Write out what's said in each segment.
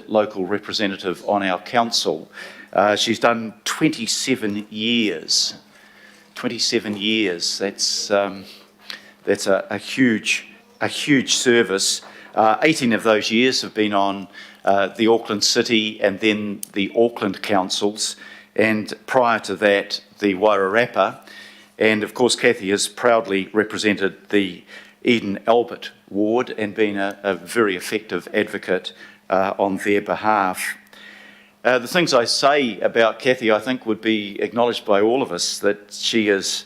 local representative on our council. She's done 27 years. 27 years. That's a huge service. 18 of those years have been on the Auckland City and then the Auckland councils, and prior to that, the Wairarapa. And of course, Kathy has proudly represented the Eden Albert ward and been a very effective advocate on their behalf. The things I say about Kathy, I think, would be acknowledged by all of us, that she is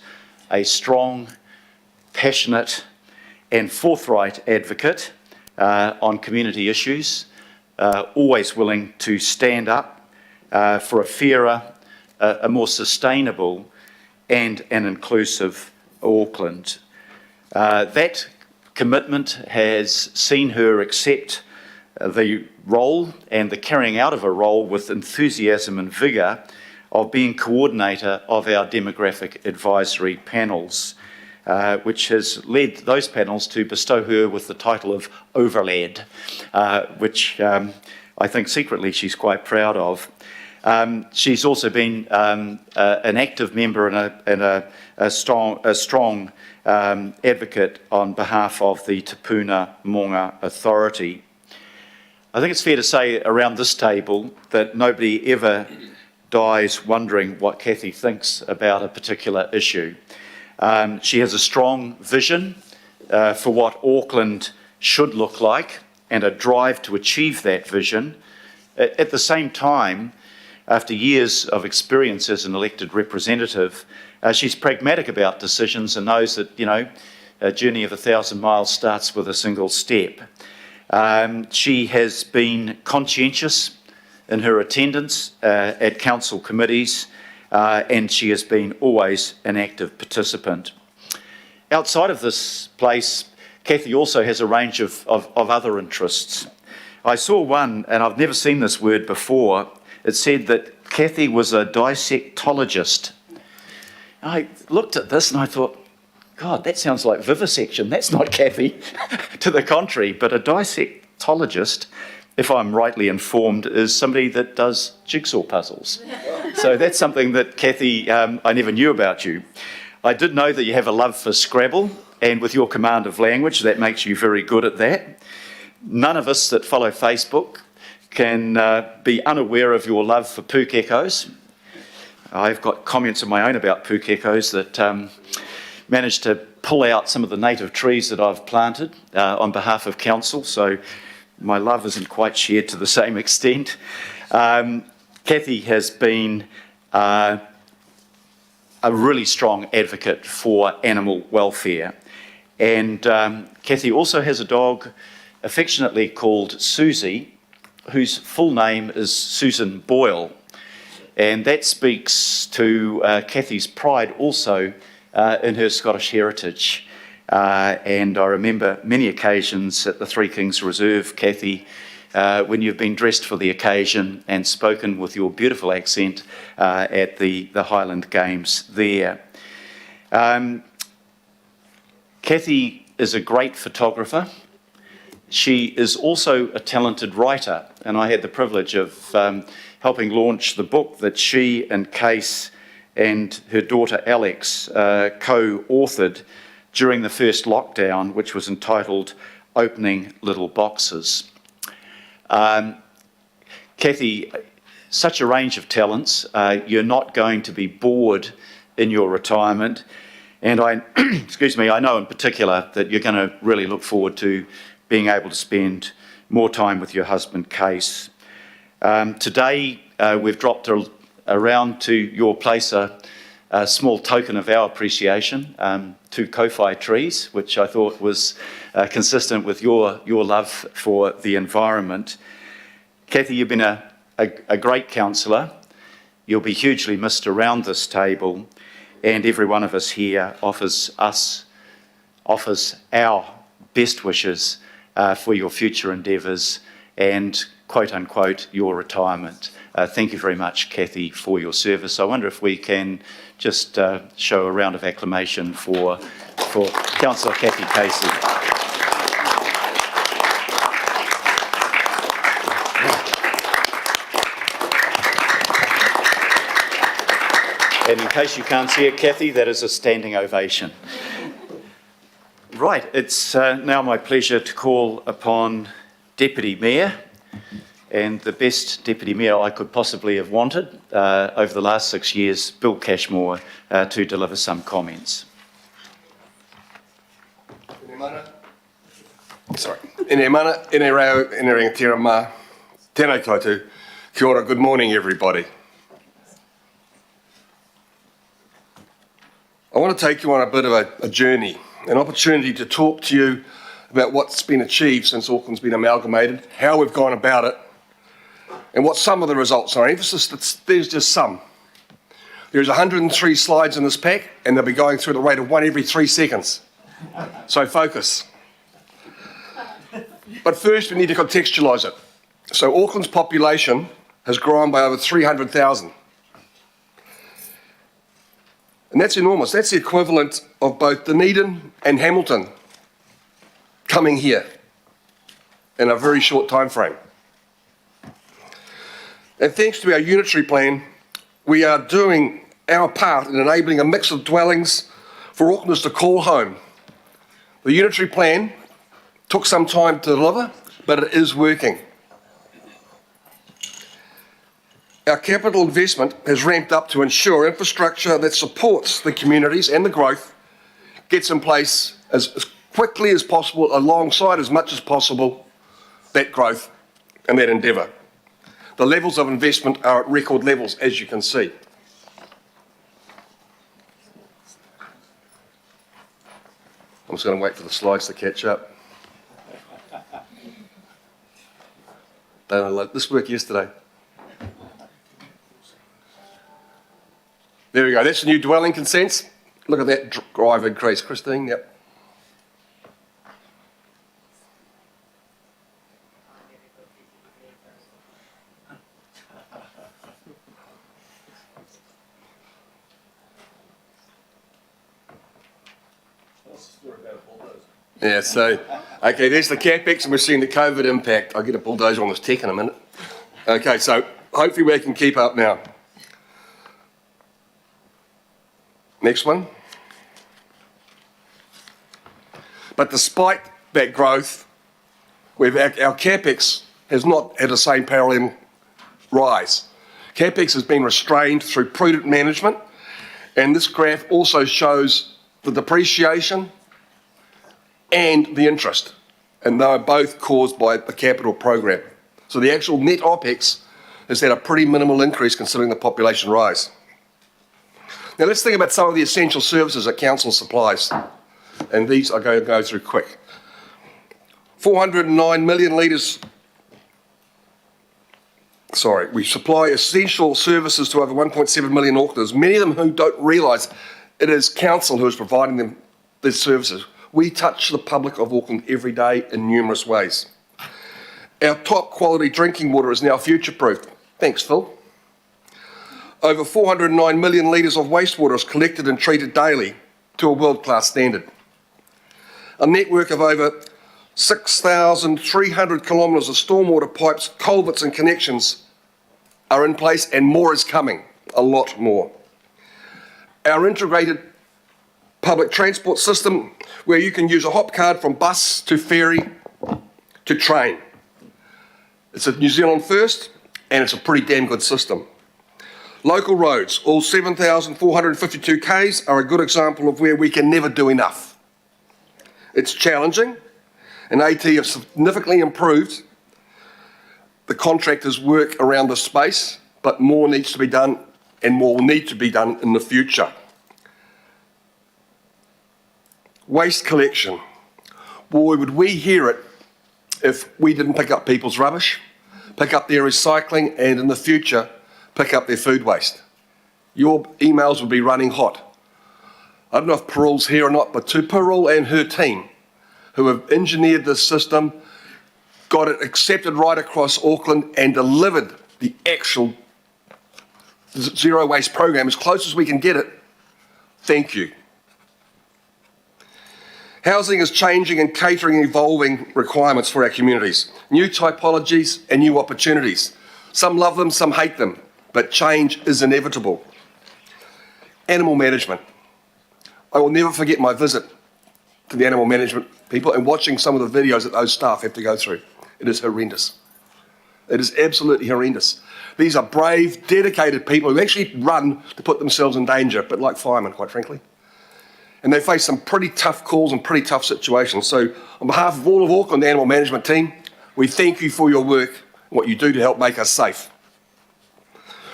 a strong, passionate and forthright advocate on community issues, always willing to stand up for a fairer, a more sustainable and an inclusive Auckland. That commitment has seen her accept the role and the carrying out of a role with enthusiasm and vigour of being coordinator of our demographic advisory panels, which has led those panels to bestow her with the title of Overlad, which I think secretly she's quite proud of. She's also been an active member and a strong advocate on behalf of the Te Puna Monga Authority. I think it's fair to say around this table that nobody ever dies wondering what Kathy thinks about a particular issue. She has a strong vision for what Auckland should look like and a drive to achieve that vision. At the same time, after years of experience as an elected representative, she's pragmatic about decisions and knows that, a journey of 1,000 miles starts with a single step. She has been conscientious in her attendance at council committees, and she has been always an active participant. Outside of this place, Kathy also has a range of other interests. I saw one, and I've never seen this word before. It said that Kathy was a dissectologist. I looked at this and I thought, God, that sounds like vivisection. That's not Kathy. To the contrary, but a dissectologist, if I'm rightly informed, is somebody that does jigsaw puzzles. So that's something that, Kathy, I never knew about you. I did know that you have a love for Scrabble, and with your command of language, that makes you very good at that. None of us that follow Facebook can be unaware of your love for pukekos. I've got comments of my own about pukekos that managed to pull out some of the native trees that I've planted on behalf of council, so my love isn't quite shared to the same extent. Kathy has been a really strong advocate for animal welfare, and Kathy also has a dog affectionately called Susie, whose full name is Susan Boyle, and that speaks to Kathy's pride also in her Scottish heritage. And I remember many occasions at the Three Kings Reserve, Kathy, when you've been dressed for the occasion and spoken with your beautiful accent at the Highland Games there. Kathy is a great photographer. She is also a talented writer, and I had the privilege of helping launch the book that she and Case and her daughter Alex co-authored during the first lockdown, which was entitled Opening Little Boxes. Kathy, such a range of talents. You're not going to be bored in your retirement, and I know in particular that you're going to really look forward to being able to spend more time with your husband, Case. Today, we've dropped around to your place a small token of our appreciation, 2 kowhai trees, which I thought was consistent with your love for the environment. Kathy, you've been a great councillor. You'll be hugely missed around this table, and every one of us here offers our best wishes for your future endeavours and, quote unquote, your retirement. Thank you very much, Kathy, for your service. I wonder if we can just show a round of acclamation for Councillor Kathy Casey. And in case you can't see it, Kathy, that is a standing ovation. Right, it's now my pleasure to call upon Deputy Mayor, and the best Deputy Mayor I could possibly have wanted over the last 6 years, Bill Cashmore, to deliver some comments. Sorry. Ine mana, ine reo, ine ring tira ma, tēnei koutou, kia ora, good morning everybody. I want to take you on a bit of a journey, an opportunity to talk to you about what's been achieved since Auckland's been amalgamated, how we've gone about it, and what some of the results are. Emphasis that there's just some. There's 103 slides in this pack, and they'll be going through at the rate of 1 every 3 seconds. So focus. But first we need to contextualise it. So Auckland's population has grown by over 300,000. And that's enormous. That's the equivalent of both Dunedin and Hamilton coming here in a very short time frame. And thanks to our unitary plan, we are doing our part in enabling a mix of dwellings for Aucklanders to call home. The unitary plan took some time to deliver, but it is working. Our capital investment has ramped up to ensure infrastructure that supports the communities and the growth gets in place as quickly as possible, alongside as much as possible that growth and that endeavour. The levels of investment are at record levels, as you can see. I'm just going to wait for the slides to catch up. This worked yesterday. There we go, that's the new dwelling consents. Look at that drive increase, Christine, yep. Yeah, so, okay, there's the CapEx, and we're seeing the COVID impact. I'll get a bulldozer on this tech in a minute. Okay, so hopefully we can keep up now. Next one. But despite that growth, our CapEx has not had the same parallel rise. CapEx has been restrained through prudent management, and this graph also shows the depreciation and the interest, and they are both caused by the capital program. So the actual net OPEX has had a pretty minimal increase considering the population rise. Now let's think about some of the essential services that council supplies, and these I'm going to go through quick. 409 million litres, we supply essential services to over 1.7 million Aucklanders, many of them who don't realise it is council who is providing them these services. We touch the public of Auckland every day in numerous ways. Our top quality drinking water is now future-proofed. Thanks, Phil. Over 409 million litres of wastewater is collected and treated daily to a world-class standard. A network of over 6,300 kilometres of stormwater pipes, culverts and connections are in place, and more is coming, a lot more. Our integrated public transport system, where you can use a hop card from bus to ferry to train. It's a New Zealand first, and it's a pretty damn good system. Local roads, all 7,452 Ks, are a good example of where we can never do enough. It's challenging, and AT have significantly improved the contractors' work around the space, but more needs to be done, and more will need to be done in the future. Waste collection. Boy, would we hear it if we didn't pick up people's rubbish, pick up their recycling, and in the future, pick up their food waste. Your emails would be running hot. I don't know if Parul's here or not, but to Parul and her team, who have engineered this system, got it accepted right across Auckland, and delivered the actual zero waste program as close as we can get it, thank you. Housing is changing and catering evolving requirements for our communities. New typologies and new opportunities. Some love them, some hate them, but change is inevitable. Animal management. I will never forget my visit to the animal management people and watching some of the videos that those staff have to go through. It is horrendous. It is absolutely horrendous. These are brave, dedicated people who actually run to put themselves in danger, a bit like firemen, quite frankly. And they face some pretty tough calls and pretty tough situations. So on behalf of all of Auckland, the animal management team, we thank you for your work and what you do to help make us safe.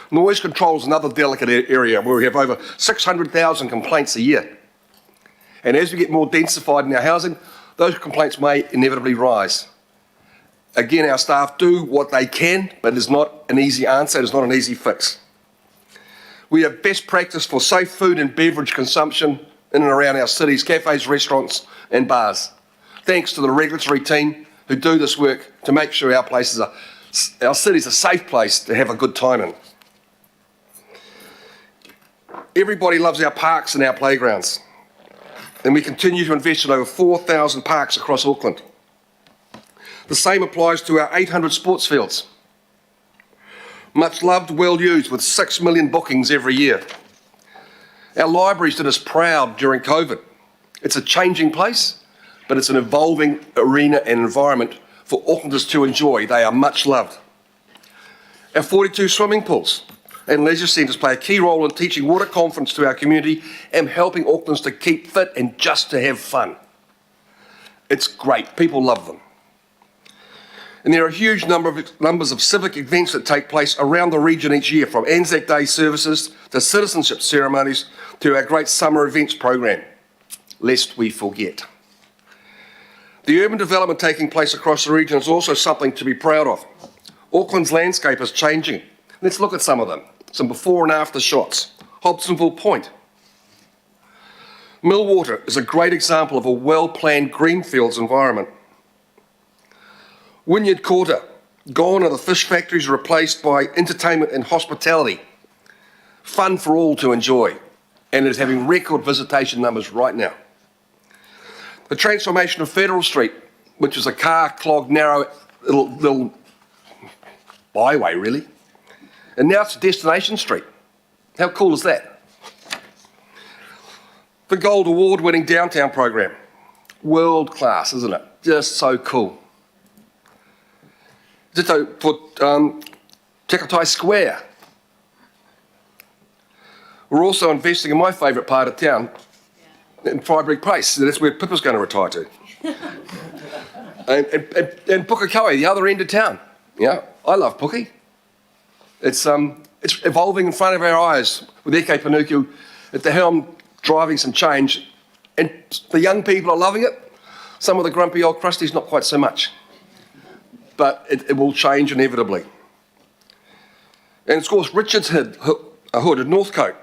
Noise control is another delicate area where we have over 600,000 complaints a year. And as we get more densified in our housing, those complaints may inevitably rise. Again, our staff do what they can, but it is not an easy answer, it is not an easy fix. We have best practice for safe food and beverage consumption in and around our cities, cafes, restaurants and bars. Thanks to the regulatory team who do this work to make sure our city's a safe place to have a good time in. Everybody loves our parks and our playgrounds, and we continue to invest in over 4,000 parks across Auckland. The same applies to our 800 sports fields. Much loved, well used, with 6 million bookings every year. Our libraries did us proud during COVID. It's a changing place, but it's an evolving arena and environment for Aucklanders to enjoy. They are much loved. Our 42 swimming pools and leisure centres play a key role in teaching water confidence to our community and helping Aucklanders to keep fit and just to have fun. It's great, people love them. And there are a huge numbers of civic events that take place around the region each year, from Anzac Day services to citizenship ceremonies to our great summer events program, lest we forget. The urban development taking place across the region is also something to be proud of. Auckland's landscape is changing. Let's look at some of them, some before and after shots. Hobsonville Point. Millwater is a great example of a well-planned greenfields environment. Wynyard Quarter, gone are the fish factories, replaced by entertainment and hospitality. Fun for all to enjoy, and it is having record visitation numbers right now. The transformation of Federal Street, which is a car-clogged, narrow little byway, really, and now it's a destination street. How cool is that? The Gold Award-winning downtown program, world class, isn't it? Just so cool. Ditto for Tekatai Square. We're also investing in my favourite part of town, in Firebrig Place. That's where Pippa's going to retire to. and Pukekohe, the other end of town. Yeah, I love Puke. It's evolving in front of our eyes with Eke Panuku at the helm, driving some change. And the young people are loving it. Some of the grumpy old crusties, not quite so much. But it will change inevitably. And of course, Richards Hood at Northcote,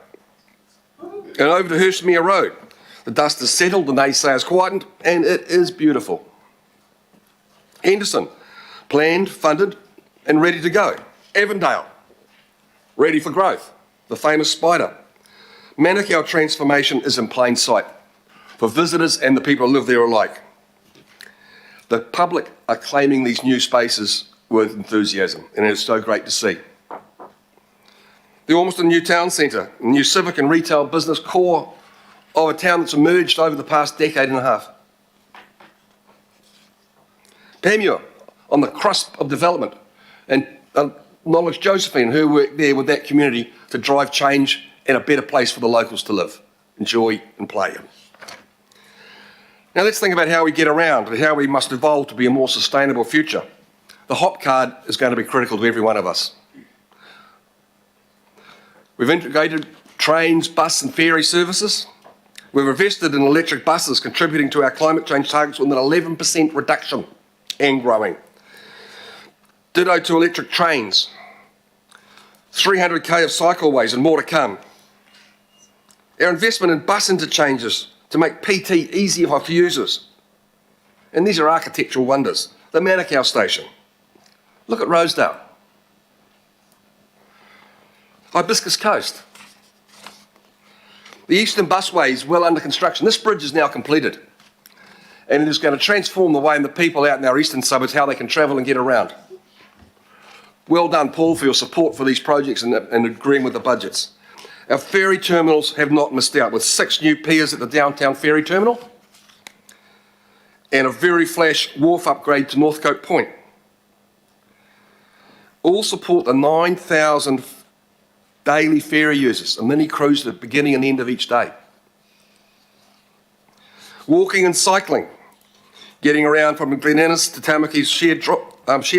and over to Hurstmere Road. The dust is settled, the naysayers quietened, and it is beautiful. Henderson, planned, funded, and ready to go. Avondale, ready for growth. The famous spider. Manukau transformation is in plain sight for visitors and the people who live there alike. The public are claiming these new spaces with enthusiasm, and it's so great to see. The Ormiston New Town Centre, a new civic and retail business core of a town that's emerged over the past decade and a half. Pamua, on the cusp of development, and acknowledge Josephine, who worked there with that community to drive change and a better place for the locals to live, enjoy and play in. Now let's think about how we get around and how we must evolve to be a more sustainable future. The hop card is going to be critical to every one of us. We've integrated trains, bus and ferry services. We've invested in electric buses, contributing to our climate change targets with an 11% reduction and growing. Ditto to electric trains. 300k of cycleways and more to come. Our investment in bus interchanges to make PT easier for users. And these are architectural wonders. The Manukau station. Look at Rosedale. Hibiscus Coast. The Eastern Busway is well under construction. This bridge is now completed. And it is going to transform the way the people out in our eastern suburbs, how they can travel and get around. Well done, Paul, for your support for these projects and agreeing with the budgets. Our ferry terminals have not missed out, with 6 new piers at the downtown ferry terminal and a very flash wharf upgrade to Northcote Point. All support the 9,000 daily ferry users, a mini cruise at the beginning and end of each day. Walking and cycling, getting around from Glen Innes to Tamaki's shared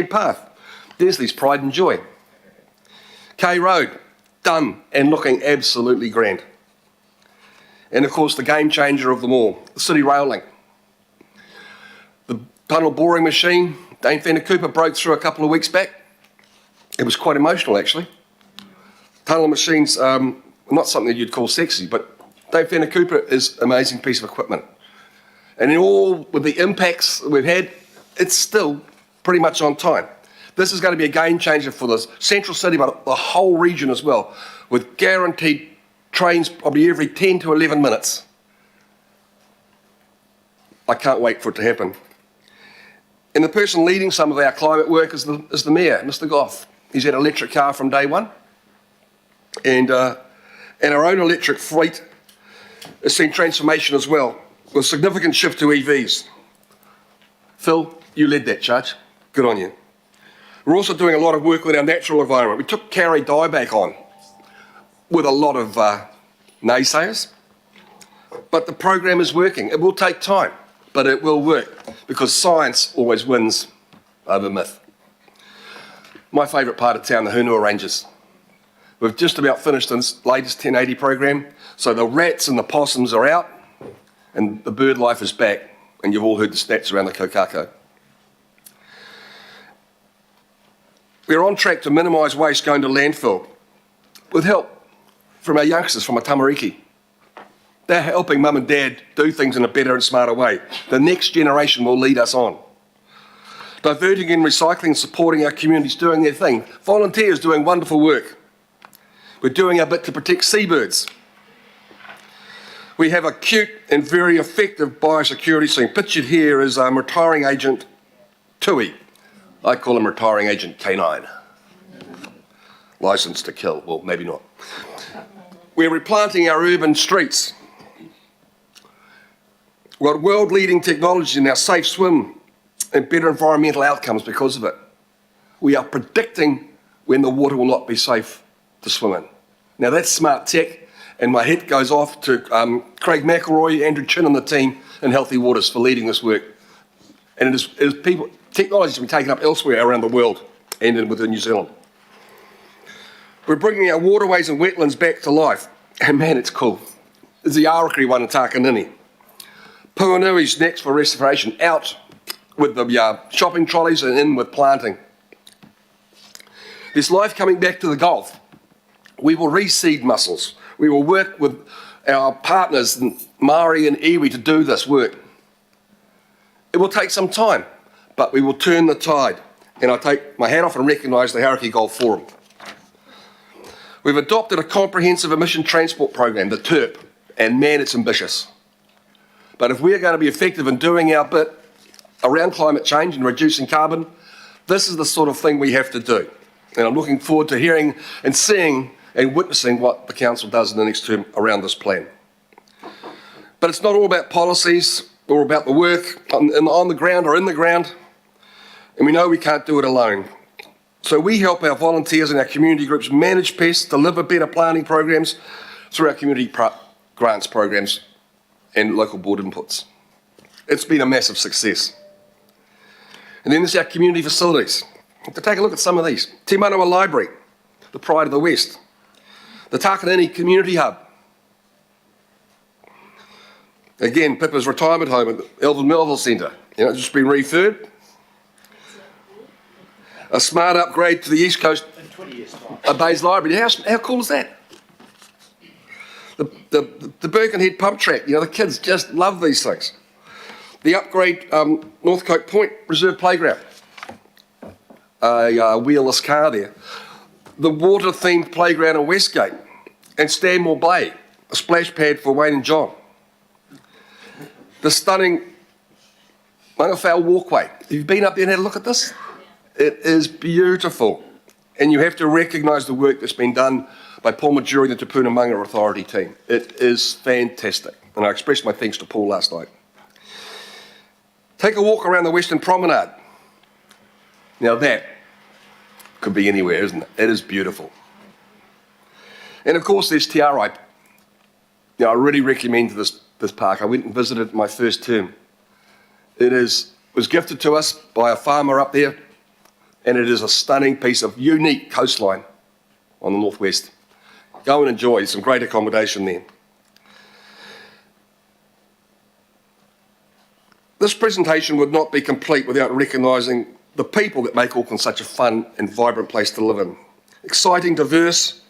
path. Desley's pride and joy. K Road, done and looking absolutely grand. And of course the game changer of them all, the City Rail Link. The tunnel boring machine, Dame Fender Cooper broke through a couple of weeks back. It was quite emotional actually. Tunnel machines, not something that you'd call sexy, but Dame Fender Cooper is an amazing piece of equipment. And in all, with the impacts we've had, it's still pretty much on time. This is going to be a game changer for the central city, but the whole region as well, with guaranteed trains probably every 10 to 11 minutes. I can't wait for it to happen. And the person leading some of our climate work is the Mayor, Mr. Goff. He's had an electric car from day one. And our own electric fleet has seen transformation as well, with a significant shift to EVs. Phil, you led that charge. Good on you. We're also doing a lot of work with our natural environment. We took Carry Dieback on with a lot of naysayers, but the program is working. It will take time, but it will work because science always wins over myth. My favourite part of town, the Hunua Ranges. We've just about finished this latest 1080 program, so the rats and the possums are out and the bird life is back, and you've all heard the stats around the Kokako. We're on track to minimise waste going to landfill with help from our youngsters from a Tamariki. They're helping mum and dad do things in a better and smarter way. The next generation will lead us on. Diverting and recycling and supporting our communities doing their thing. Volunteers doing wonderful work. We're doing our bit to protect seabirds. We have a cute and very effective biosecurity team. Pictured here is retiring agent Tui. I call him retiring agent K9. Licensed to kill, well, maybe not. We're replanting our urban streets. We've got world-leading technology in our safe swim and better environmental outcomes because of it. We are predicting when the water will not be safe to swim in. Now that's smart tech, and my hat goes off to Craig McElroy, Andrew Chin and the team in Healthy Waters for leading this work. And it is people, technology has been taken up elsewhere around the world and within New Zealand. We're bringing our waterways and wetlands back to life. And man, it's cool. There's the Arakiri one in Takanini. Puanui's next for restoration, out with the shopping trolleys and in with planting. There's life coming back to the Gulf. We will reseed mussels. We will work with our partners, Māori and iwi, to do this work. It will take some time, but we will turn the tide. And I take my hat off and recognise the Hauraki Gulf Forum. We've adopted a comprehensive emission transport program, the TERP, and man, it's ambitious. But if we're going to be effective in doing our bit around climate change and reducing carbon, this is the sort of thing we have to do. And I'm looking forward to hearing and seeing and witnessing what the Council does in the next term around this plan. But it's not all about policies or about the work on the ground or in the ground, and we know we can't do it alone. So we help our volunteers and our community groups manage pests, deliver better planting programs through our community grants programs and local board inputs. It's been a massive success. And then there's our community facilities. To take a look at some of these. Te Manawa Library, the pride of the West. The Takanini Community Hub. Again, Pippa's retirement home at the Elvin Melville Centre. You know, it's just been refurbed. A smart upgrade to the East Coast, a Bays Library. How cool is that? The Birkenhead pump track, you know, the kids just love these things. The upgrade Northcote Point Reserve Playground. A wheelless car there. The water-themed playground in Westgate. And Stanmore Bay, a splash pad for Wayne and John. The stunning Mangawhau Walkway. Have you been up there and had a look at this? It is beautiful. And you have to recognise the work that's been done by Paul Majuri and the Te Puna Authority team. It is fantastic. And I expressed my thanks to Paul last night. Take a walk around the Western Promenade. Now that could be anywhere, isn't it? It is beautiful. And of course there's Tira. I really recommend this park. I went and visited my first term. It was gifted to us by a farmer up there, and it is a stunning piece of unique coastline on the northwest. Go and enjoy some great accommodation there. This presentation would not be complete without recognising the people that make Auckland such a fun and vibrant place to live in. Exciting, diverse,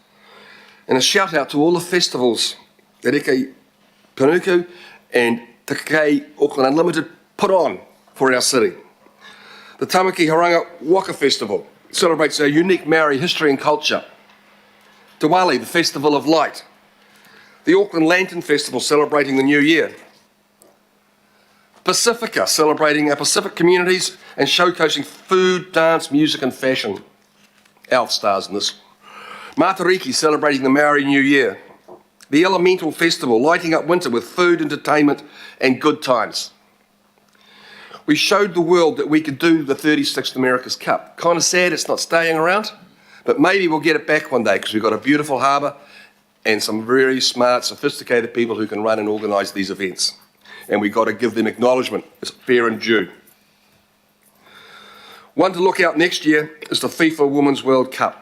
and a shout out to all the festivals that Eke Panuku and Te Kai Auckland Unlimited put on for our city. The Tamaki Haranga Waka Festival celebrates our unique Maori history and culture. Diwali, the Festival of Light. The Auckland Lantern Festival celebrating the New Year. Pacifica, celebrating our Pacific communities and showcasing food, dance, music and fashion. Our stars in this. Matariki, celebrating the Maori New Year. The Elemental Festival, lighting up winter with food, entertainment and good times. We showed the world that we could do the 36th America's Cup. Kind of sad it's not staying around, but maybe we'll get it back one day because we've got a beautiful harbour and some very smart, sophisticated people who can run and organise these events. And we've got to give them acknowledgement. It's fair and due. One to look out next year is the FIFA Women's World Cup.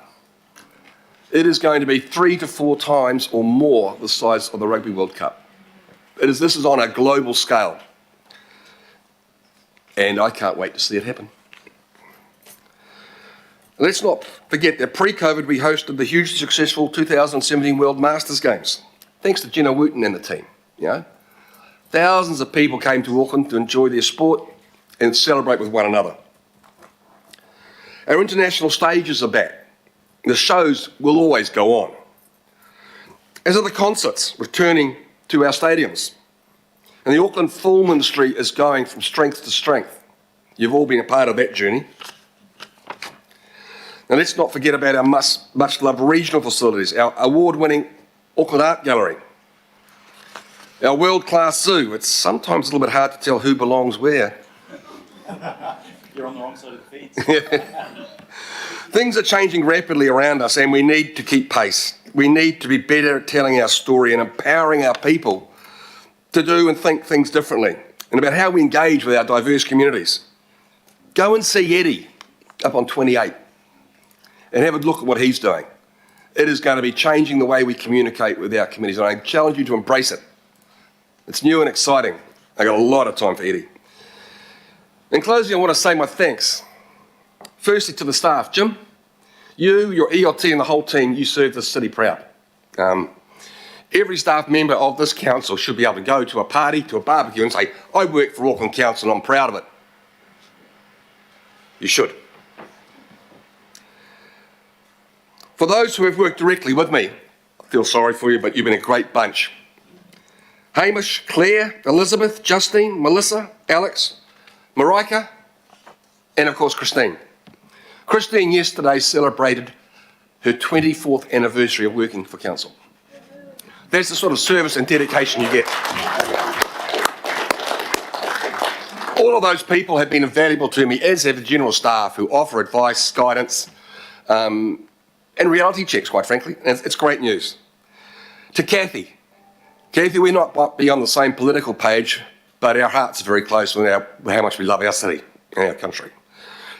It is going to be 3 to 4 times or more the size of the Rugby World Cup. This is on a global scale. And I can't wait to see it happen. Let's not forget that pre-COVID we hosted the hugely successful 2017 World Masters Games. Thanks to Jenna Wooten and the team. Thousands of people came to Auckland to enjoy their sport and celebrate with one another. Our international stages are back. The shows will always go on. As are the concerts returning to our stadiums. And the Auckland film industry is going from strength to strength. You've all been a part of that journey. Now let's not forget about our much-loved regional facilities, our award-winning Auckland Art Gallery, our world-class zoo. It's sometimes a little bit hard to tell who belongs where. You're on the wrong side of the fence. Things are changing rapidly around us and we need to keep pace. We need to be better at telling our story and empowering our people to do and think things differently and about how we engage with our diverse communities. Go and see Eddie up on 28 and have a look at what he's doing. It is going to be changing the way we communicate with our communities, and I challenge you to embrace it. It's new and exciting. I got a lot of time for Eddie. In closing, I want to say my thanks. Firstly to the staff. Jim, you, your ELT and the whole team, you serve this city proud. Every staff member of this council should be able to go to a party, to a barbecue and say, I work for Auckland Council and I'm proud of it. You should. For those who have worked directly with me, I feel sorry for you, but you've been a great bunch. Hamish, Claire, Elizabeth, Justine, Melissa, Alex, Marika, and of course Christine. Christine yesterday celebrated her 24th anniversary of working for council. That's the sort of service and dedication you get. All of those people have been invaluable to me, as have the general staff who offer advice, guidance, and reality checks, quite frankly. And it's great news. To Kathy, we not be on the same political page, but our hearts are very close with how much we love our city and our country.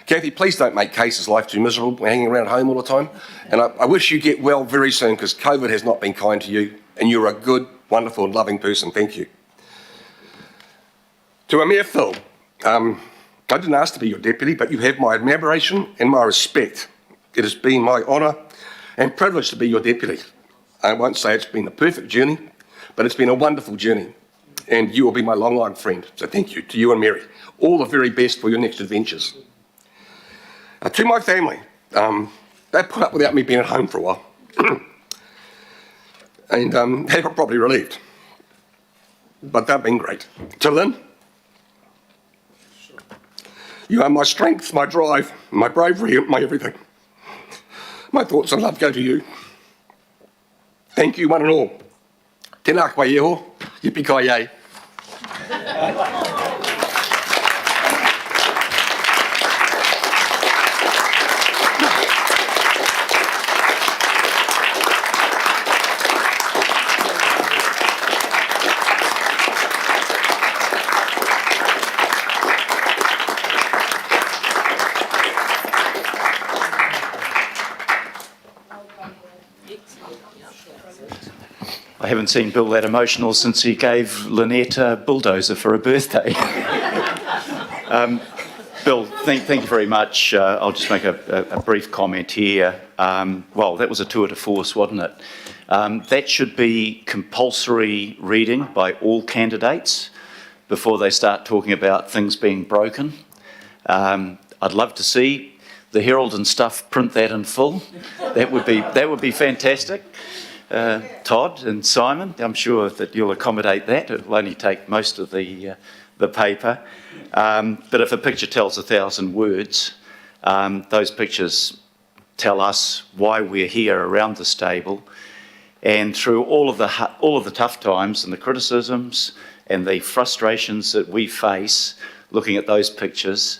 Kathy, please don't make Case's life too miserable hanging around home all the time. And I wish you get well very soon because COVID has not been kind to you and you're a good, wonderful and loving person. Thank you. To Amir Phil, I didn't ask to be your deputy, but you have my admiration and my respect. It has been my honour and privilege to be your deputy. I won't say it's been a perfect journey, but it's been a wonderful journey. And you will be my long-line friend. So thank you to you and Mary. All the very best for your next adventures. To my family, they put up without me being at home for a while. And they were probably relieved. But they've been great. To Lynn, you are my strength, my drive, my bravery, my everything. My thoughts and love go to you. Thank you, one and all. Tēnā koe iho, yippee-ki-yay. I haven't seen Bill that emotional since he gave Lynette a bulldozer for her birthday. Bill, thank you very much. I'll just make a brief comment here. Well, that was a tour de force, wasn't it? That should be compulsory reading by all candidates before they start talking about things being broken. I'd love to see the Herald and stuff print that in full. That would be fantastic. Todd and Simon, I'm sure that you'll accommodate that. It'll only take most of the paper. But if a picture tells 1,000 words, those pictures tell us why we're here around this table. And through all of the tough times and the criticisms and the frustrations that we face, looking at those pictures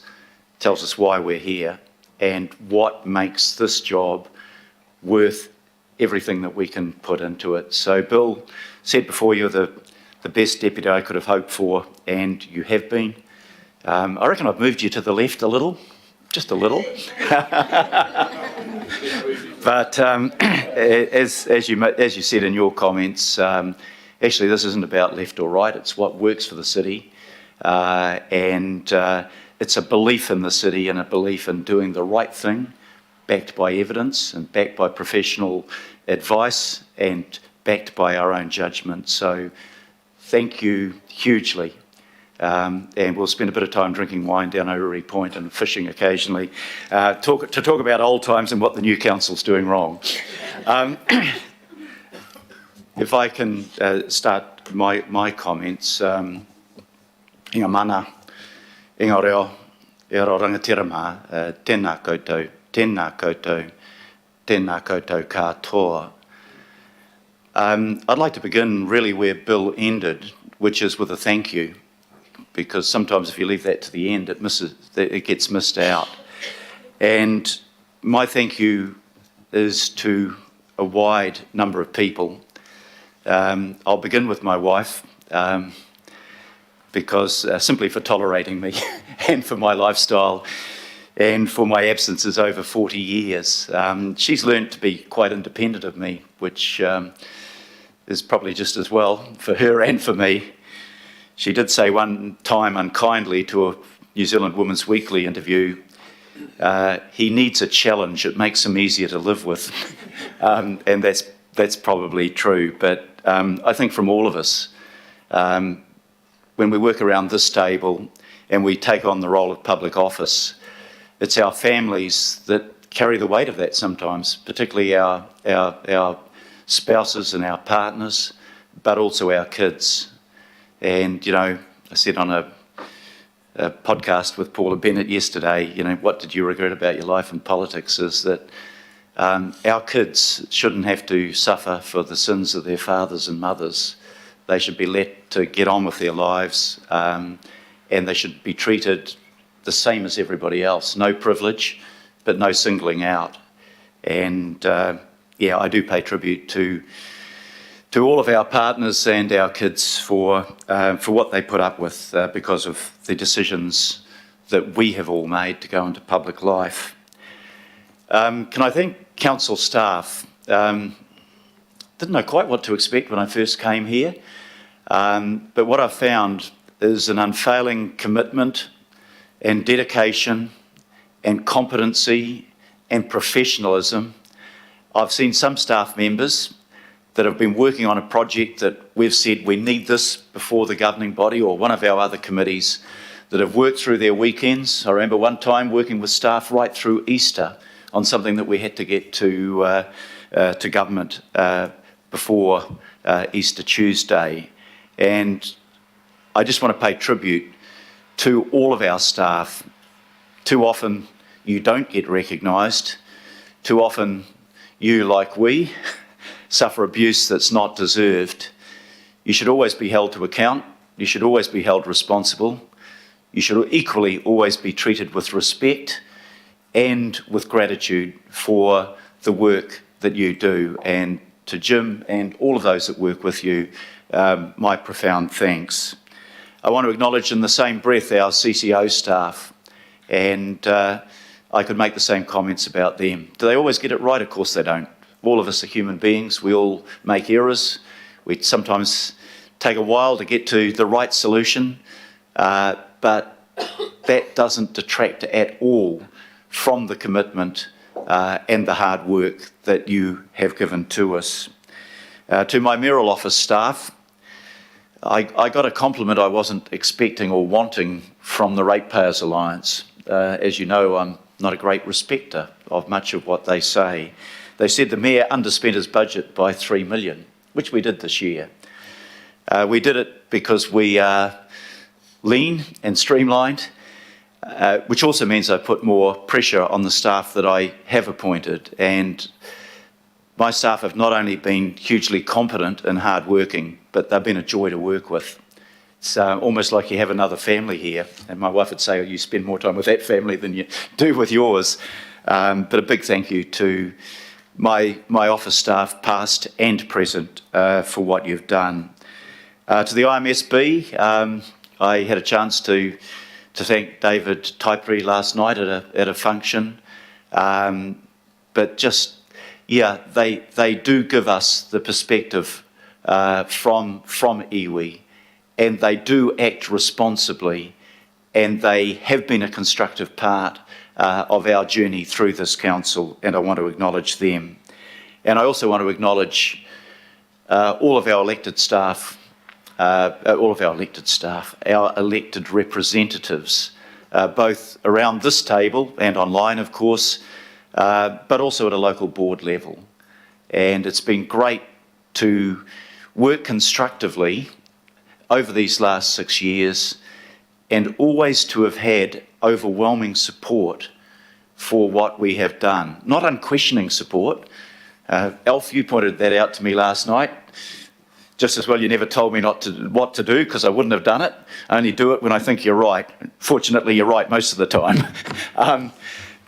tells us why we're here and what makes this job worth everything that we can put into it. So Bill said before, you're the best deputy I could have hoped for, and you have been. I reckon I've moved you to the left a little, just a little. But as you said in your comments, actually this isn't about left or right, it's what works for the city. And it's a belief in the city and a belief in doing the right thing, backed by evidence and backed by professional advice and backed by our own judgment. So thank you hugely. And we'll spend a bit of time drinking wine down Orrery Point and fishing occasionally to talk about old times and what the new council's doing wrong. If I can start my comments, inga mana, inga reo, e ro rangatira mā, tēnā koutou, tēnā koutou, tēnā koutou katoa. I'd like to begin really where Bill ended, which is with a thank you, because sometimes if you leave that to the end, it gets missed out. And my thank you is to a wide number of people. I'll begin with my wife, because simply for tolerating me and for my lifestyle and for my absences over 40 years. She's learned to be quite independent of me, which is probably just as well for her and for me. She did say one time unkindly to a New Zealand Women's Weekly interview, he needs a challenge, it makes him easier to live with. And that's probably true, but I think from all of us, when we work around this table and we take on the role of public office, it's our families that carry the weight of that sometimes, particularly our spouses and our partners, but also our kids. And, you know, I said on a podcast with Paula Bennett yesterday, you know, what did you regret about your life in politics is that our kids shouldn't have to suffer for the sins of their fathers and mothers. They should be let to get on with their lives, and they should be treated the same as everybody else. No privilege, but no singling out. And yeah, I do pay tribute to all of our partners and our kids for what they put up with because of the decisions that we have all made to go into public life. Can I thank council staff? Didn't know quite what to expect when I first came here, but what I've found is an unfailing commitment and dedication and competency and professionalism. I've seen some staff members that have been working on a project that we've said we need this before the governing body or one of our other committees that have worked through their weekends. I remember one time working with staff right through Easter on something that we had to get to government before Easter Tuesday. And I just want to pay tribute to all of our staff. Too often you don't get recognised. Too often you, like we, suffer abuse that's not deserved, you should always be held to account. You should always be held responsible. You should equally always be treated with respect and with gratitude for the work that you do. And to Jim and all of those that work with you, my profound thanks. I want to acknowledge in the same breath our CCO staff, and I could make the same comments about them. Do they always get it right? Of course they don't. All of us are human beings. We all make errors. We sometimes take a while to get to the right solution, but that doesn't detract at all from the commitment and the hard work that you have given to us. To my mayoral office staff, I got a compliment I wasn't expecting or wanting from the Ratepayers Alliance. As you know, I'm not a great respecter of much of what they say. They said the Mayor underspent his budget by $3 million, which we did this year. We did it because we are lean and streamlined, which also means I put more pressure on the staff that I have appointed. And my staff have not only been hugely competent and hard-working, but they've been a joy to work with. It's almost like you have another family here. And my wife would say, oh, you spend more time with that family than you do with yours. But a big thank you to my office staff, past and present, for what you've done. To the IMSB, I had a chance to thank David Taiperi last night at a function. But just, yeah, they do give us the perspective from iwi, and they do act responsibly, and they have been a constructive part of our journey through this council, and I want to acknowledge them. And I also want to acknowledge all of our elected staff, our elected representatives, both around this table and online, of course, but also at a local board level. And it's been great to work constructively over these last 6 years, and always to have had overwhelming support for what we have done. Not unquestioning support. Alf, you pointed that out to me last night. Just as well you never told me what to do, because I wouldn't have done it. I only do it when I think you're right. Fortunately, you're right most of the time.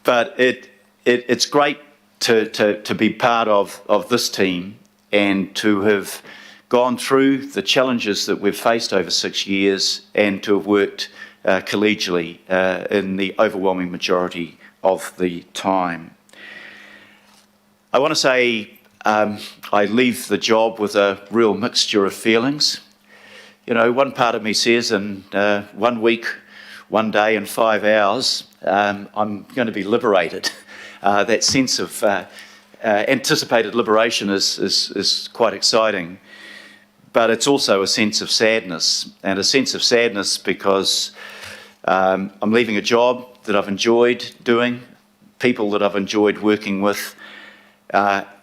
But it's great to be part of this team, and to have gone through the challenges that we've faced over 6 years, and to have worked collegially in the overwhelming majority of the time. I want to say I leave the job with a real mixture of feelings. You know, one part of me says in 1 week, 1 day and 5 hours, I'm going to be liberated. That sense of anticipated liberation is quite exciting. But it's also a sense of sadness, and a sense of sadness because I'm leaving a job that I've enjoyed doing, people that I've enjoyed working with,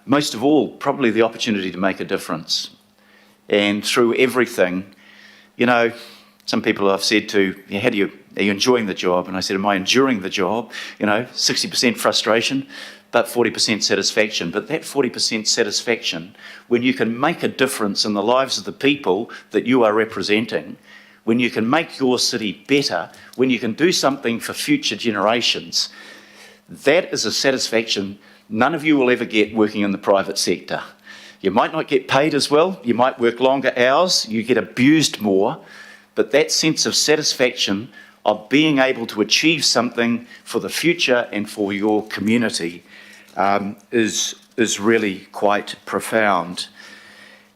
most of all, probably the opportunity to make a difference. And through everything, you know, some people I've said to, are you enjoying the job? And I said, am I enduring the job? You know, 60% frustration, but 40% satisfaction. But that 40% satisfaction, when you can make a difference in the lives of the people that you are representing, when you can make your city better, when you can do something for future generations, that is a satisfaction none of you will ever get working in the private sector. You might not get paid as well, you might work longer hours, you get abused more, but that sense of satisfaction of being able to achieve something for the future and for your community is really quite profound.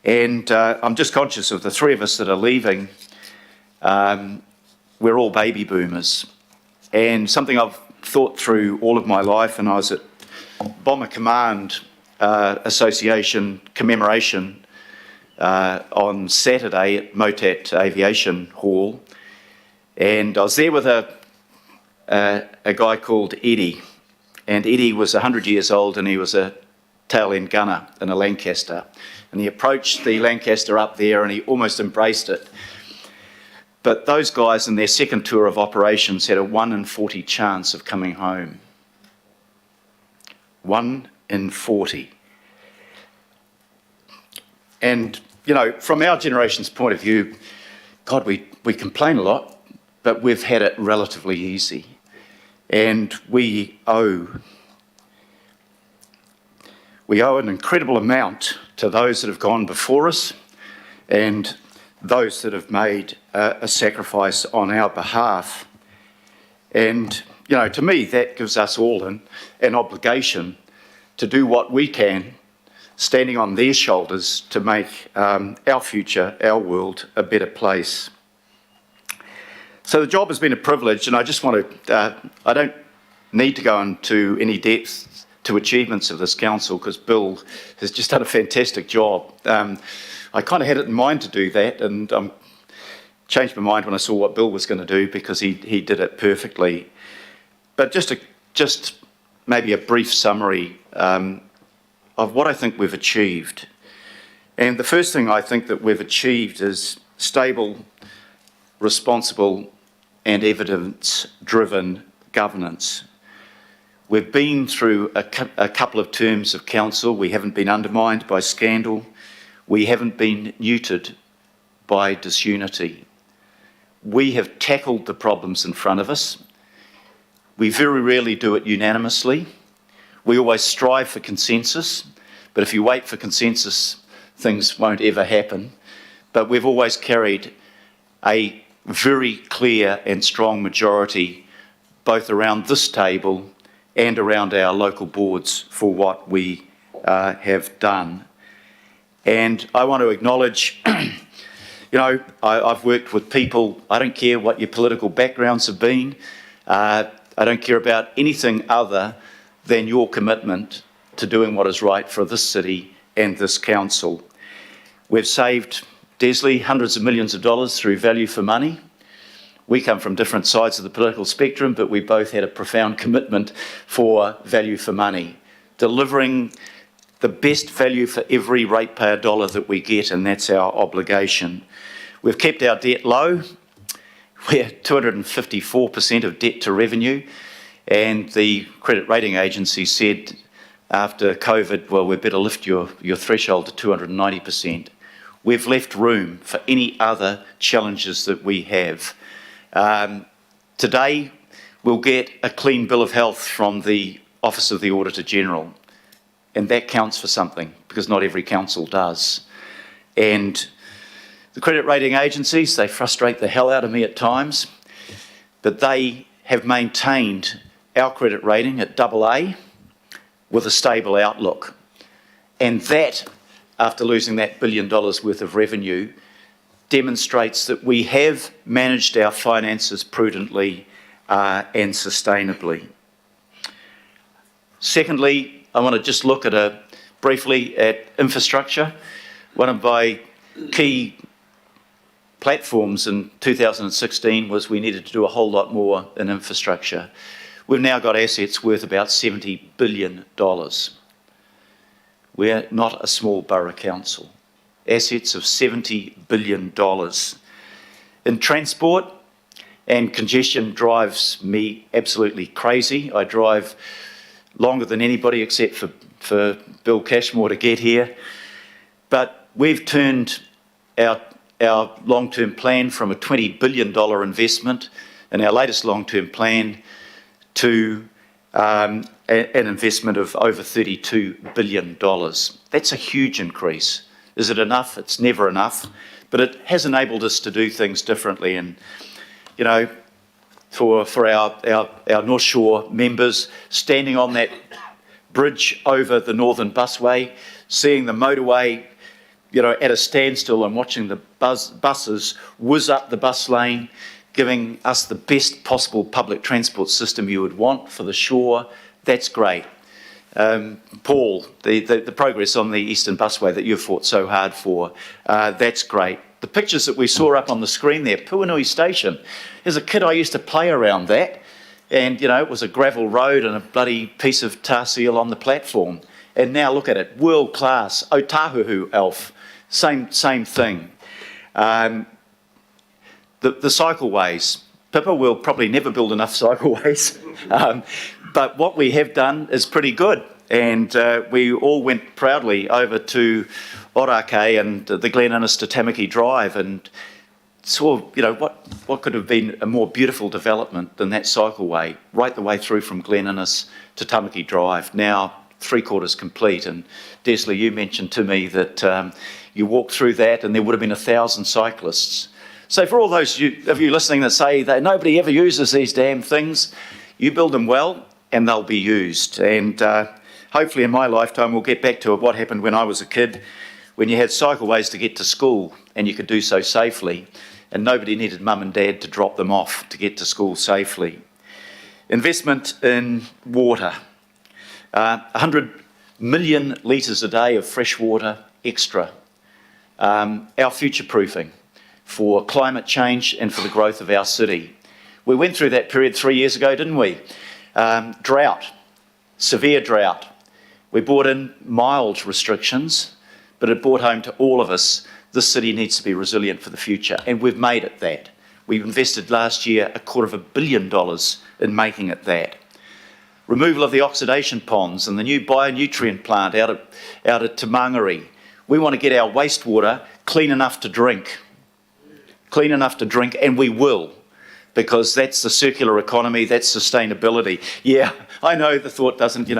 And I'm just conscious of the three of us that are leaving. We're all baby boomers. And something I've thought through all of my life, and I was at Bomber Command Association commemoration on Saturday at Motat Aviation Hall, and I was there with a guy called Eddie, and Eddie was 100 years old, and he was a tail end gunner in a Lancaster, and he approached the Lancaster up there and he almost embraced it. But those guys in their second tour of operations had a 1 in 40 chance of coming home. 1 in 40. And, from our generation's point of view, God, we complain a lot, but we've had it relatively easy. And we owe an incredible amount to those that have gone before us and those that have made a sacrifice on our behalf. And, to me, that gives us all an obligation to do what we can, standing on their shoulders, to make our future, our world, a better place. So the job has been a privilege, and I just want to, I don't need to go into any depth to achievements of this council, because Bill has just done a fantastic job. I kind of had it in mind to do that, and changed my mind when I saw what Bill was going to do, because he did it perfectly. But just maybe a brief summary of what I think we've achieved. And the first thing I think that we've achieved is stable, responsible and evidence-driven governance. We've been through a couple of terms of council. We haven't been undermined by scandal. We haven't been neutered by disunity. We have tackled the problems in front of us. We very rarely do it unanimously. We always strive for consensus, but if you wait for consensus, things won't ever happen. But we've always carried a very clear and strong majority, both around this table and around our local boards, for what we have done. And I want to acknowledge, I've worked with people, I don't care what your political backgrounds have been, I don't care about anything other than your commitment to doing what is right for this city and this council. We've saved Desley hundreds of millions of dollars through value for money. We come from different sides of the political spectrum, but we both had a profound commitment for value for money, delivering the best value for every ratepayer dollar that we get, and that's our obligation. We've kept our debt low. We're 254% of debt to revenue, and the credit rating agency said after COVID, well, we better lift your threshold to 290%. We've left room for any other challenges that we have. Today, we'll get a clean bill of health from the Office of the Auditor General, and that counts for something, because not every council does. And the credit rating agencies, they frustrate the hell out of me at times, but they have maintained our credit rating at AA with a stable outlook. And that, after losing that $1 billion worth of revenue, demonstrates that we have managed our finances prudently and sustainably. Secondly, I want to just look briefly at infrastructure. One of my key platforms in 2016 was we needed to do a whole lot more in infrastructure. We've now got assets worth about $70 billion. We're not a small borough council. Assets of $70 billion. In transport, and congestion drives me absolutely crazy. I drive longer than anybody except for Bill Cashmore to get here. But we've turned our long-term plan from a $20 billion investment in our latest long-term plan to an investment of over $32 billion. That's a huge increase. Is it enough? It's never enough, but it has enabled us to do things differently. And, for our North Shore members, standing on that bridge over the Northern Busway, seeing the motorway, at a standstill and watching the buses whiz up the bus lane, giving us the best possible public transport system you would want for the shore, that's great. Paul, the progress on the Eastern Busway that you've fought so hard for, that's great. The pictures that we saw up on the screen there, Puanui Station. As a kid, I used to play around that, and it was a gravel road and a bloody piece of tar seal on the platform. And now look at it, world class. Otahuhu, Alf, same thing. The cycleways. Pippa will probably never build enough cycleways, but what we have done is pretty good. And we all went proudly over to Orake and the Glen Innes to Tamaki Drive, and saw, what could have been a more beautiful development than that cycleway, right the way through from Glen Innes to Tamaki Drive, now 3/4 complete. And Desley, you mentioned to me that you walked through that and there would have been 1,000 cyclists. So for all those of you listening that say that nobody ever uses these damn things, you build them well and they'll be used. And hopefully in my lifetime we'll get back to what happened when I was a kid, when you had cycleways to get to school and you could do so safely, and nobody needed mum and dad to drop them off to get to school safely. Investment in water. 100 million litres a day of fresh water extra. Our future-proofing for climate change and for the growth of our city. We went through that period 3 years ago, didn't we? Drought, severe drought. We brought in mild restrictions, but it brought home to all of us, this city needs to be resilient for the future, and we've made it that. We invested last year $250 million in making it that. Removal of the oxidation ponds and the new bionutrient plant out at Te Mangere. We want to get our wastewater clean enough to drink. Clean enough to drink, and we will, because that's the circular economy, that's sustainability. Yeah, I know the thought doesn't,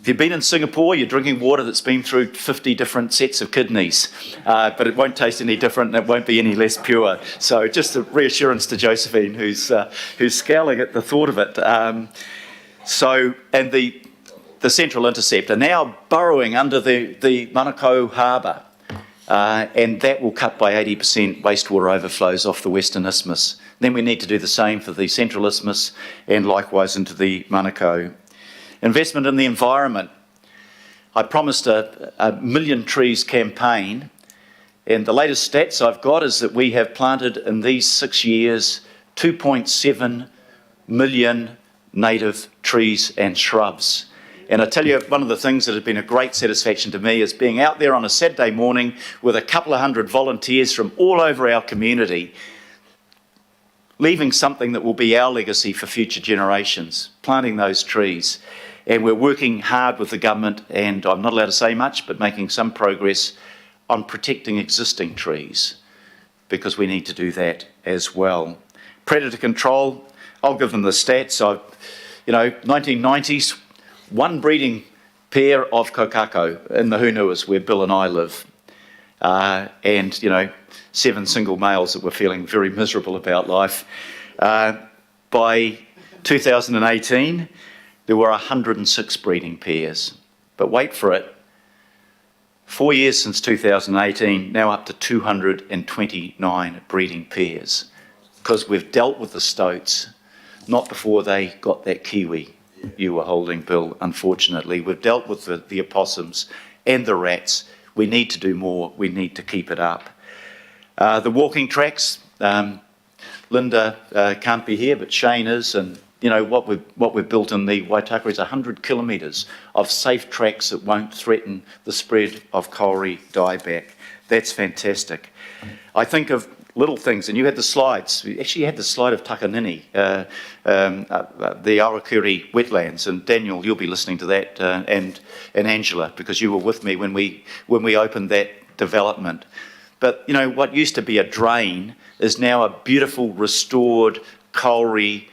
if you've been in Singapore, you're drinking water that's been through 50 different sets of kidneys, but it won't taste any different and it won't be any less pure. So just a reassurance to Josephine, who's scowling at the thought of it. And the Central Intercept are now burrowing under the Manukau Harbour, and that will cut by 80% wastewater overflows off the Western Isthmus. Then we need to do the same for the Central Isthmus and likewise into the Manukau. Investment in the environment. I promised a million trees campaign, and the latest stats I've got is that we have planted in these 6 years 2.7 million native trees and shrubs. And I tell you, one of the things that has been a great satisfaction to me is being out there on a Saturday morning with a couple of hundred volunteers from all over our community, leaving something that will be our legacy for future generations, planting those trees. And we're working hard with the government, and I'm not allowed to say much, but making some progress on protecting existing trees, because we need to do that as well. Predator control, I'll give them the stats. 1990s, one breeding pair of kokako in the Hunuas where Bill and I live. And 7 single males that were feeling very miserable about life. By 2018, there were 106 breeding pairs. But wait for it, 4 years since 2018, now up to 229 breeding pairs, because we've dealt with the stoats, not before they got that kiwi you were holding, Bill, unfortunately. We've dealt with the opossums and the rats. We need to do more. We need to keep it up. The walking tracks, Linda can't be here, but Shane is, and what we've built in the Waitaka is 100 kilometres of safe tracks that won't threaten the spread of Kauri dieback. That's fantastic. I think of little things, and you had the slides. We actually had the slide of Takanini, the Arakuri wetlands, and Daniel, you'll be listening to that, and Angela, because you were with me when we opened that development. But what used to be a drain is now a beautiful restored Kauri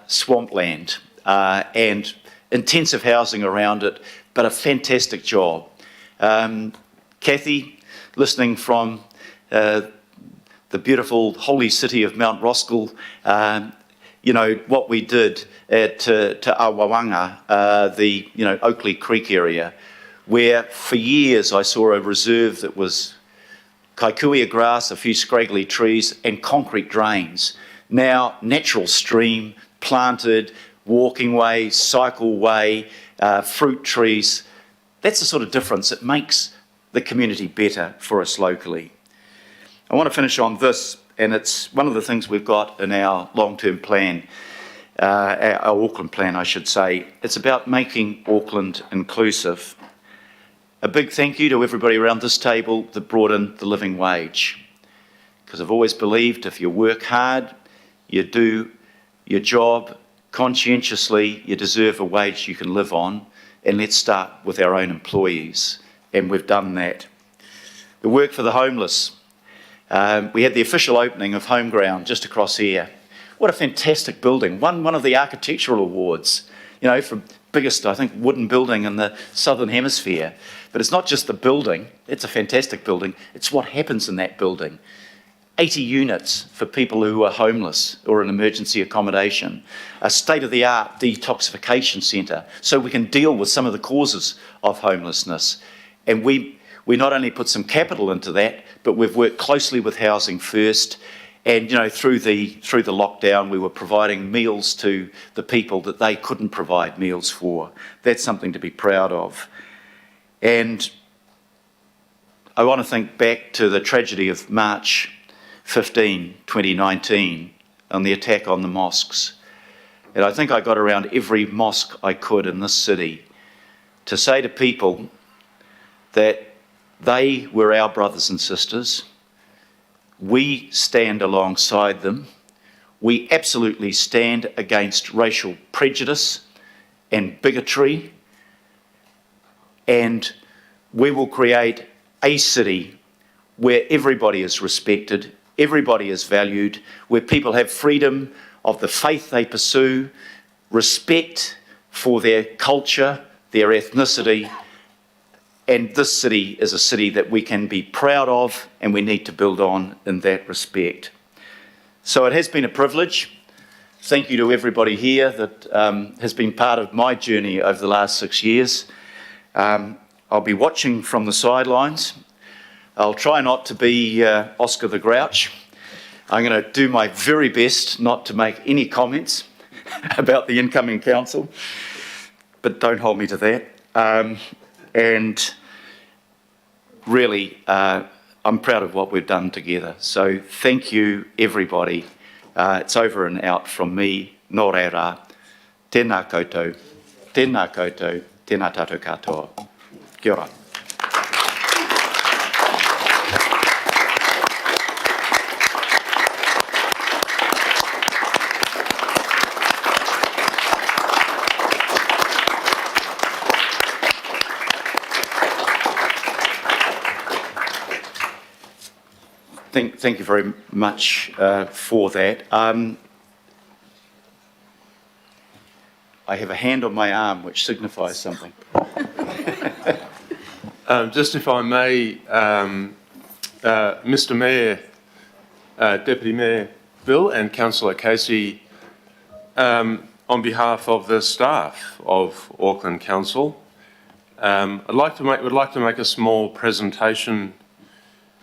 swampland, and intensive housing around it, but a fantastic job. Kathy, listening from the beautiful holy city of Mount Roskill, what we did at Te Awawanga, the Oakley Creek area, where for years I saw a reserve that was kaikuia grass, a few scraggly trees and concrete drains. Now natural stream, planted, walking way, cycle way, fruit trees. That's the sort of difference that makes the community better for us locally. I want to finish on this, and it's one of the things we've got in our long-term plan, our Auckland plan, I should say. It's about making Auckland inclusive. A big thank you to everybody around this table that brought in the living wage, because I've always believed if you work hard, you do your job conscientiously, you deserve a wage you can live on, and let's start with our own employees. and we've done that. The work for the homeless. We had the official opening of Home Ground just across here. What a fantastic building. Won one of the architectural awards, you know, for biggest, I think, wooden building in the Southern Hemisphere. But it's not just the building, it's a fantastic building, it's what happens in that building. 80 units for people who are homeless or in emergency accommodation. A state-of-the-art detoxification centre so we can deal with some of the causes of homelessness. And we not only put some capital into that, but we've worked closely with Housing First. And, you know, through the lockdown, we were providing meals to the people that they couldn't provide meals for. That's something to be proud of. And I want to think back to the tragedy of March 15, 2019, on the attack on the mosques. And I think I got around every mosque I could in this city to say to people that they were our brothers and sisters. We stand alongside them. We absolutely stand against racial prejudice and bigotry. And we will create a city where everybody is respected, everybody is valued, where people have freedom of the faith they pursue, respect for their culture, their ethnicity. And this city is a city that we can be proud of and we need to build on in that respect. So it has been a privilege. Thank you to everybody here that has been part of my journey over the last 6 years. I'll be watching from the sidelines. I'll try not to be Oscar the Grouch. I'm going to do my very best not to make any comments about the incoming council, but don't hold me to that. And really, I'm proud of what we've done together. So thank you, everybody. It's over and out from me. Nō reira. Tēnā koutou. Tēnā koutou. Tēnā tātou katoa. Kia ora. Thank you very much for that. I have a hand on my arm which signifies something. Just if I may, Mr Mayor, Deputy Mayor Bill and Councillor Casey, on behalf of the staff of Auckland Council, would like to make a small presentation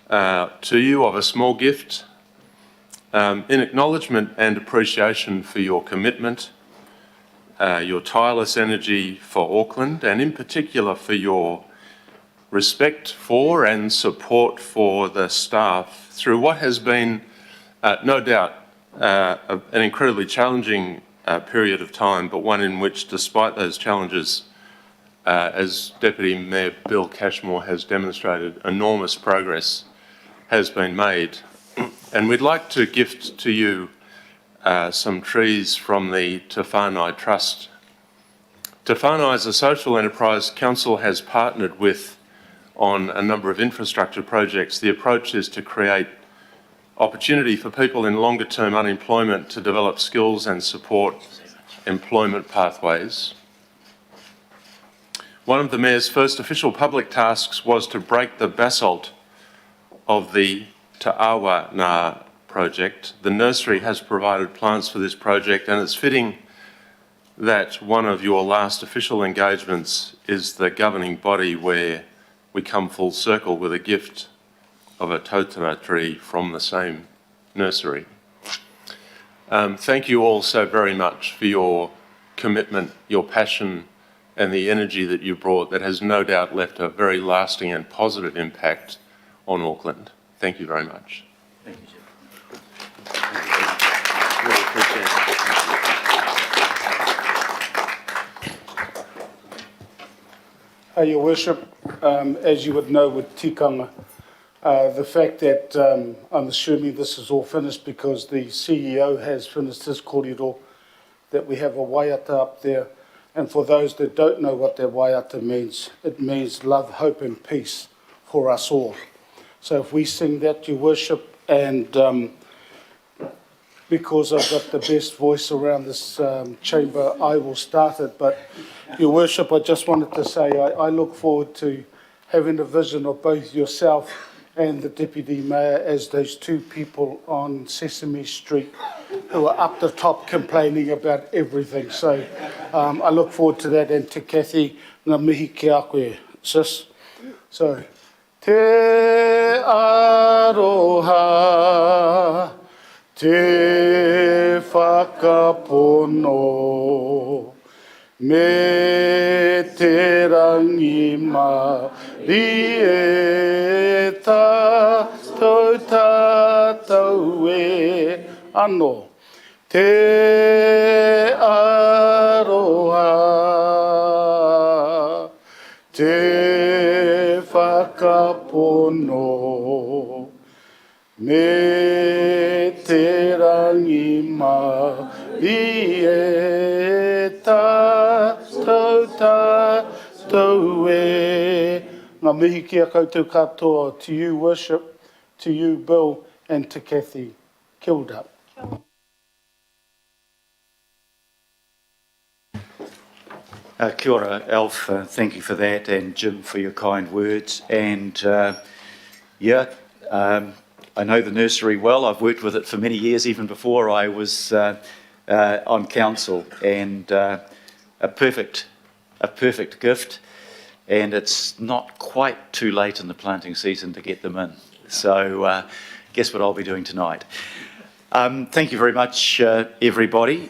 to you of a small gift in acknowledgement and appreciation for your commitment, your tireless energy for Auckland, and in particular for your respect for and support for the staff through what has been, no doubt, an incredibly challenging period of time, but one in which, despite those challenges, as Deputy Mayor Bill Cashmore has demonstrated, enormous progress has been made. And we'd like to gift to you some trees from the Te Whānau Trust. Te Whānau is a social enterprise Council has partnered with on a number of infrastructure projects. The approach is to create opportunity for people in longer term unemployment to develop skills and support employment pathways. One of the Mayor's first official public tasks was to break the basalt of the Te Awa project. The nursery has provided plants for this project, and it's fitting that one of your last official engagements is the governing body where we come full circle with a gift of a totara tree from the same nursery. Thank you all so very much for your commitment, your passion, and the energy that you brought that has no doubt left a very lasting and positive impact on Auckland. Thank you very much. Thank you, Jeff. Really appreciate it. Your Worship, as you would know with tikanga, the fact that I'm assuming this is all finished because the CEO has finished his kōrero, that we have a waiata up there And for those that don't know what that waiata means, it means love, hope and peace for us all. So if we sing that, Your Worship, and because I've got the best voice around this chamber, I will start it. But Your Worship, I just wanted to say I look forward to having a vision of both yourself and the Deputy Mayor as those two people on Sesame Street who are up the top complaining about everything. So I look forward to that, and to Kathy, ngā mihi ki a koe, sis. So, te aroha, te whakapono, me te rangi mari e tātou e anō. Te aroha, te whakapono, me te rangi mari e tātou e. Ngā mihi ki a koutou katoa, to you, Worship, to you, Bill, and to Kathy. Kia ora. Kia ora, Alf. Thank you for that, and Jim for your kind words. And I know the nursery well. I've worked with it for many years, even before I was on council, and a perfect gift. And it's not quite too late in the planting season to get them in. So guess what I'll be doing tonight. Thank you very much, everybody.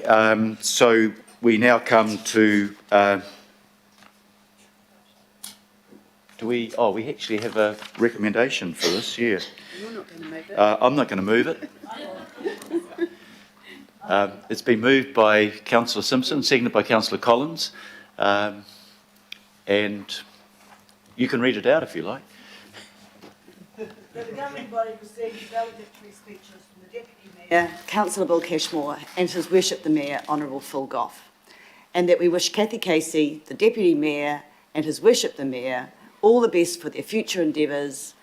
So we now come to... we actually have a recommendation for this, yeah. You're not going to move it. I'm not going to move it. It's been moved by Councillor Simpson, seconded by Councillor Collins. And you can read it out if you like. That the governing body receives valedictory speeches from the Deputy Mayor, Councillor Bill Cashmore, and His Worship the Mayor, Honourable Phil Goff. And that we wish Kathy Casey, the Deputy Mayor, and His Worship the Mayor, all the best for their future endeavours,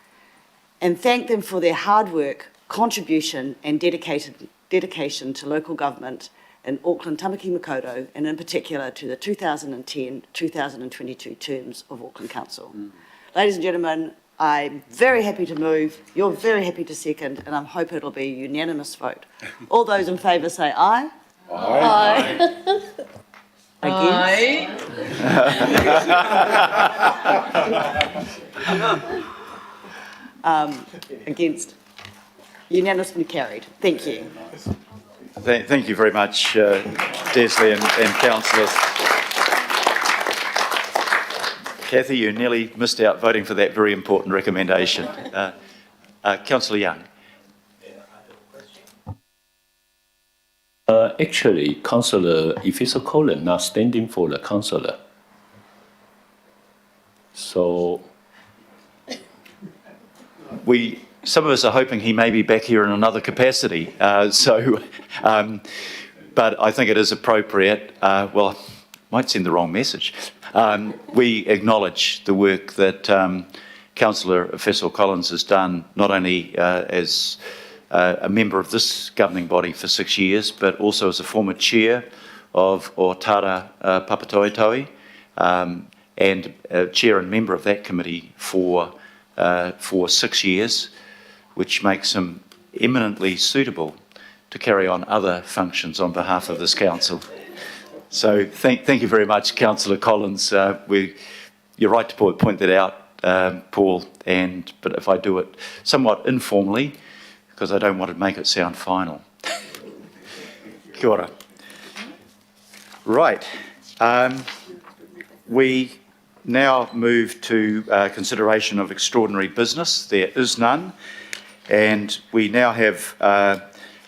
and thank them for their hard work, contribution and dedication to local government in Auckland, Tamaki Makaurau, and in particular to the 2010-2022 terms of Auckland Council. Ladies and gentlemen, I'm very happy to move, you're very happy to second, and I hope it'll be a unanimous vote. All those in favour say aye. Aye. Aye. Against? Against. Unanimously carried. Thank you. Thank you very much, Desley and councillors. Kathy, you nearly missed out voting for that very important recommendation. Councillor Young. Actually, Councillor Ifisa Colin not standing for the councillor. So Some of us are hoping he may be back here in another capacity. But I think it is appropriate. Well, I might send the wrong message. We acknowledge the work that Councillor Ifisa Collins has done, not only as a member of this governing body for 6 years, but also as a former chair of Tira Papatoetoe, and chair and member of that committee for 6 years, which makes him eminently suitable to carry on other functions on behalf of this council. So thank you very much, Councillor Collins. You're right to point that out, Paul, but if I do it somewhat informally, because I don't want to make it sound final. Kia ora. Right. We now move to consideration of extraordinary business. There is none. And we now have a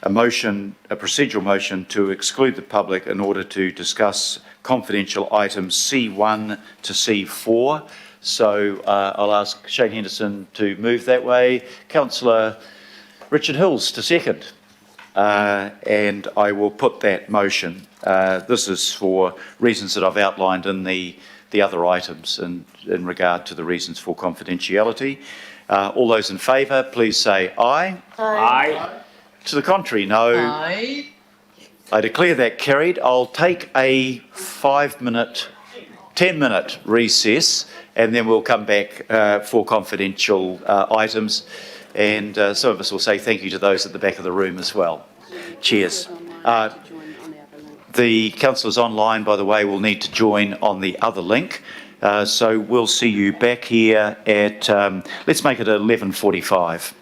procedural motion to exclude the public in order to discuss confidential items C1 to C4. So I'll ask Shane Henderson to move that way. Councillor Richard Hills to second. and I will put that motion. This is for reasons that I've outlined in the other items in regard to the reasons for confidentiality. All those in favour, please say aye. Aye. To the contrary, no. Aye. I declare that carried. I'll take a 5-minute, 10-minute recess, and then we'll come back for confidential items. And some of us will say thank you to those at the back of the room as well. Cheers. The councillors online, by the way, will need to join on the other link. So we'll see you back here at, let's make it 11:45.